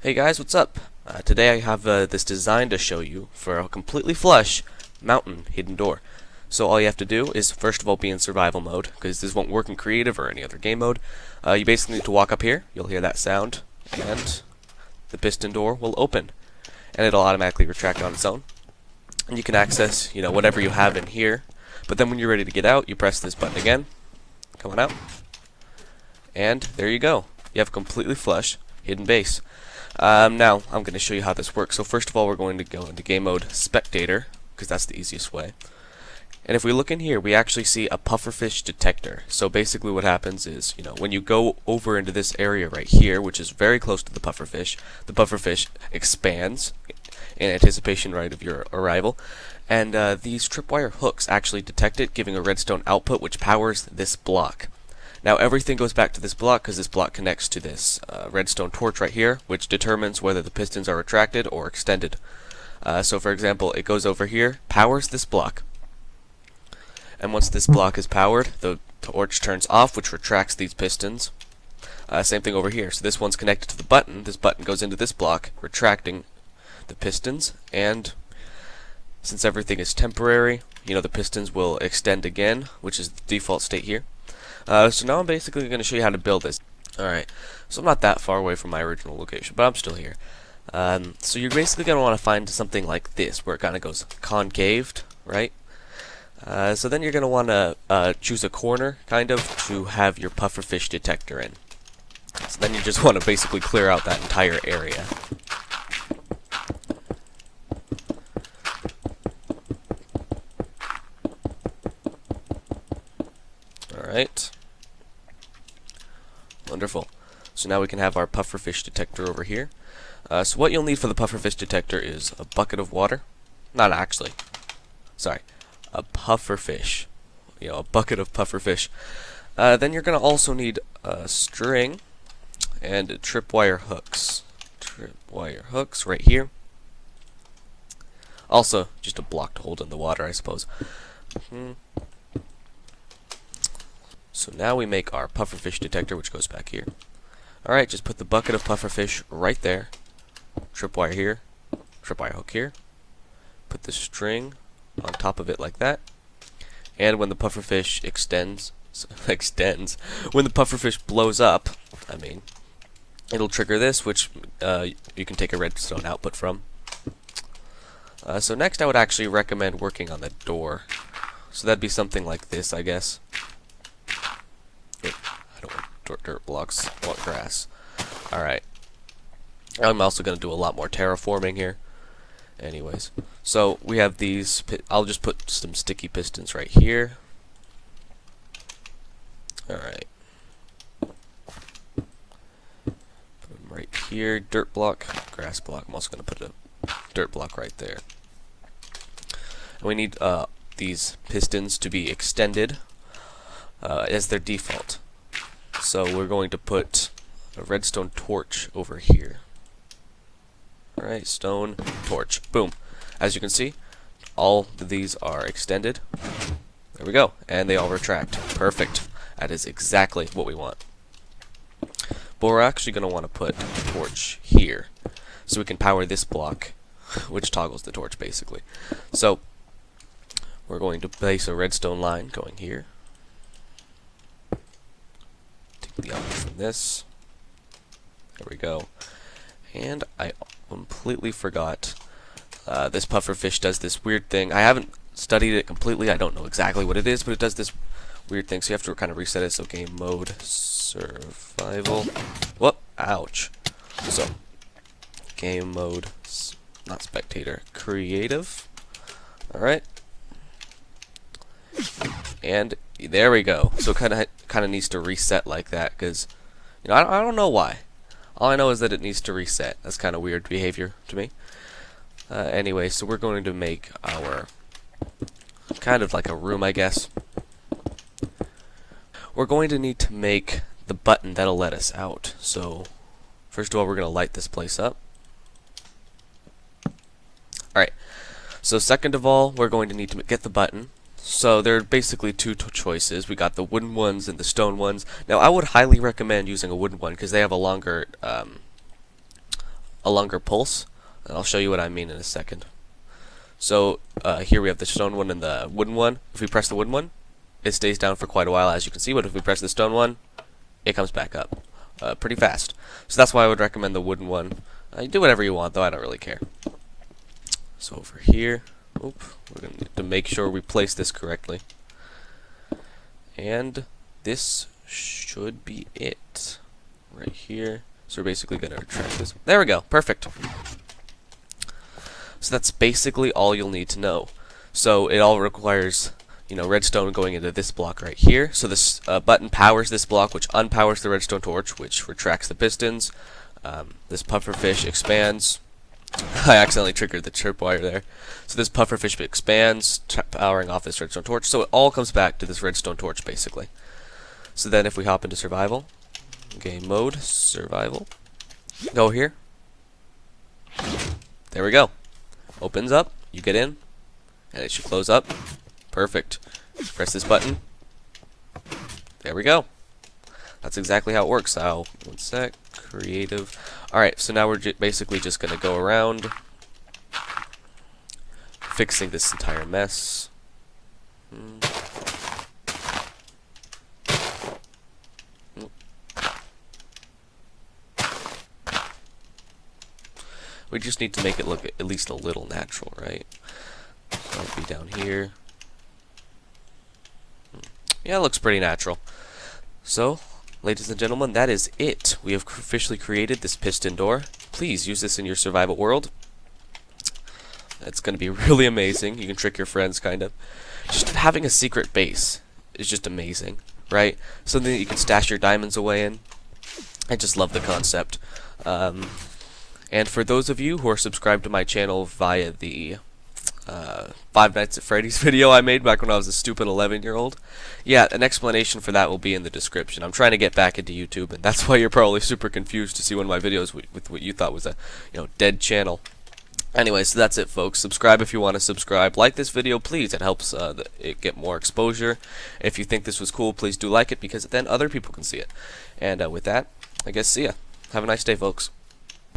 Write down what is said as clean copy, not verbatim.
Hey guys, what's up? Today I have this design to show you for a completely flush mountain hidden door. So all you have to do is first of all be in survival mode, because this won't work in creative or any other game mode. You basically need to walk up here, you'll hear that sound, and the piston door will open. And it'll automatically retract on its own. And you can access, whatever you have in here. But then when you're ready to get out, you press this button again. Come on out. And there you go. You have a completely flush hidden base. Now, I'm going to show you how this works. So first of all, we're going to go into game mode spectator, because that's the easiest way. And if we look in here, we actually see a Pufferfish Detector. So basically what happens is, when you go over into this area right here, which is very close to the Pufferfish expands in anticipation of your arrival. And these tripwire hooks actually detect it, giving a redstone output which powers this block. Now everything goes back to this block because this block connects to this redstone torch right here, which determines whether the pistons are retracted or extended. So for example, it goes over here, powers this block, and once this block is powered, the torch turns off, which retracts these pistons. Same thing over here. So this one's connected to the button. This button goes into this block, retracting the pistons, and since everything is temporary, the pistons will extend again, which is the default state here. So now I'm basically going to show you how to build this. Alright, so I'm not that far away from my original location, but I'm still here. So you're basically going to want to find something like this, where it kind of goes concaved, right? So then you're going to want to choose a corner, kind of, to have your Pufferfish Detector in. So then you just want to basically clear out that entire area. Alright. Wonderful. So now we can have our Pufferfish Detector over here. So what you'll need for the Pufferfish Detector is a bucket of water. Not actually. Sorry. A pufferfish. A bucket of pufferfish. Then you're going to also need a string and tripwire hooks. Tripwire hooks right here. Also, just a block to hold in the water, I suppose. So now we make our Pufferfish Detector, which goes back here. Alright, just put the bucket of pufferfish right there. Tripwire here. Tripwire hook here. Put the string on top of it like that. And when the pufferfish extends, when the pufferfish blows up, it'll trigger this, which you can take a redstone output from. So next I would actually recommend working on the door. So that'd be something like this, I guess. I don't want dirt blocks, I want grass. Alright. I'm also going to do a lot more terraforming here. Anyways. So we have these, I'll just put some sticky pistons right here. Alright. Put them right here, dirt block, grass block. I'm also going to put a dirt block right there. And we need these pistons to be extended as their default. So we're going to put a redstone torch over here. Alright, stone, torch. Boom. As you can see, all of these are extended. There we go. And they all retract. Perfect. That is exactly what we want. But we're actually going to want to put a torch here, so we can power this block, which toggles the torch basically. So we're going to place a redstone line going here. Take the element from this. There we go. And I completely forgot. This pufferfish does this weird thing. I haven't studied it completely. I don't know exactly what it is, but it does this weird thing. So you have to kind of reset it. So game mode, survival. Whoop! Ouch. So game mode, not spectator, creative. All right. And there we go. So kind of needs to reset like that because I don't know why. All I know is that it needs to reset. That's kind of weird behavior to me. Anyway, so we're going to make our kind of like a room, I guess. We're going to need to make the button that'll let us out. So first of all, we're going to light this place up. Alright. So second of all, we're going to need to get the button. So there are basically two choices. We got the wooden ones and the stone ones. Now I would highly recommend using a wooden one because they have a longer a longer pulse, and I'll show you what I mean in a second. So here we have the stone one and the wooden one. If we press the wooden one, it stays down for quite a while, as you can see, but if we press the stone one, it comes back up pretty fast. So that's why I would recommend the wooden one. You do whatever you want, though, I don't really care. So over here, we're going to need to make sure we place this correctly. And this should be it right here. So we're basically going to retract this. There we go, perfect. So that's basically all you'll need to know. So it all requires, redstone going into this block right here. So this button powers this block, which unpowers the redstone torch, which retracts the pistons. This pufferfish expands. I accidentally triggered the tripwire there. So this pufferfish expands, powering off this redstone torch. So it all comes back to this redstone torch, basically. So then if we hop into survival, game mode, survival, go here. There we go. Opens up, you get in, and it should close up. Perfect. Press this button. There we go. That's exactly how it works. One sec. Creative. Alright, so now we're basically just going to go around fixing this entire mess. We just need to make it look at least a little natural, right? So it'll be down here. Yeah, it looks pretty natural. So, ladies and gentlemen, that is it. We have officially created this piston door. Please use this in your survival world. It's going to be really amazing. You can trick your friends, kind of. Just having a secret base is just amazing, right? Something that you can stash your diamonds away in. I just love the concept. And for those of you who are subscribed to my channel via the Five Nights at Freddy's video I made back when I was a stupid 11-year-old, yeah, an explanation for that will be in the description. I'm trying to get back into YouTube, and that's why you're probably super confused to see one of my videos with what you thought was a dead channel. Anyway, so that's it, folks. Subscribe if you want to subscribe. Like this video, please. It helps it get more exposure. If you think this was cool, please do like it, because then other people can see it. And with that, I guess see ya. Have a nice day, folks.